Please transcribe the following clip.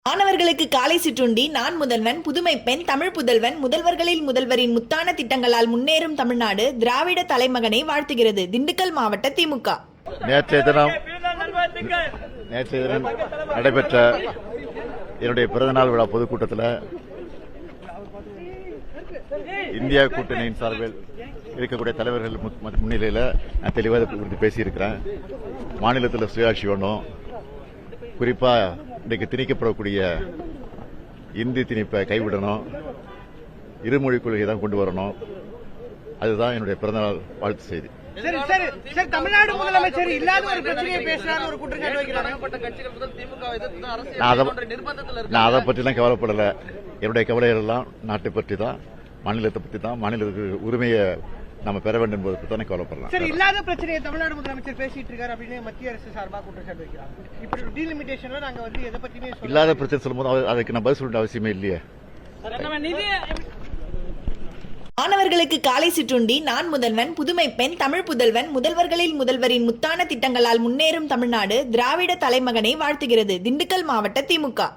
மாணவர்களுக்கு காலை சிற்றுண்டி, நான் முதல்வன், புதுமை பெண், தமிழ் புதல்வன், முதல்வர்களில் முதல்வரின் முத்தான திட்டங்களால் முன்னேறும் தமிழ்நாடு திராவிட தலைமகனை வாழ்த்துகிறது திண்டுக்கல் மாவட்ட திமுக. நேற்றைய தினம் நடைபெற்ற என்னுடைய பிறந்தநாள் விழா பொதுக்கூட்டத்தில் இந்தியா கூட்டணியின் சார்பில் இருக்கக்கூடிய தலைவர்கள் முன்னிலையில் நான் தெளிவாக குறித்து பேசியிருக்கிறேன். மாநிலத்தில் சுயாட்சி வேணும், குறிப்பா இன்றைக்கு திணிக்கப்படக்கூடிய இந்தி திணிப்பை கைவிடணும், இருமொழி கொள்கை தான் கொண்டு வரணும். அதுதான் என்னுடைய பிறந்தநாள் வாழ்த்து செய்தி. தமிழ்நாடு முதலமைச்சர் இல்லாத ஒரு பிரச்சனையை பேசுறாரு ஒரு குற்றச்சாட்டு வைக்கிறாங்க. நான் அதை பற்றிலாம் கவலைப்படல. என்னுடைய கவலைகள் எல்லாம் நாட்டை பற்றி தான், மாநிலத்தை பற்றி தான். மாநிலத்துக்கு உரிமையை நம்ம பெற வேண்டும் என்பதை தானே கவலைப்படலாம். சரி, இல்லாத பிரச்சனையை தமிழ்நாடு முதலமைச்சர் பேசிட்டு இருக்காரு அப்படின்னு மத்திய அரசு சார்பாக குற்றச்சாட்டு வைக்கிறாங்க. இப்படி டீலிமிட்டேஷன்ல நாங்க எதை பத்தியுமே இல்லாத பிரச்சனை சொல்லும்போது அதுக்கு நான் பதில் சொல்ல அவசியமே இல்லையே. மாணவர்களுக்கு காலை சிற்றுண்டி, நான் முதல்வன், புதுமை பெண், தமிழ் புதல்வன், முதல்வர்களில் முதல்வரின் முத்தான திட்டங்களால் முன்னேறும் தமிழ்நாடு திராவிட தலைமகனை வாழ்த்துகிறது திண்டுக்கல் மாவட்ட திமுக.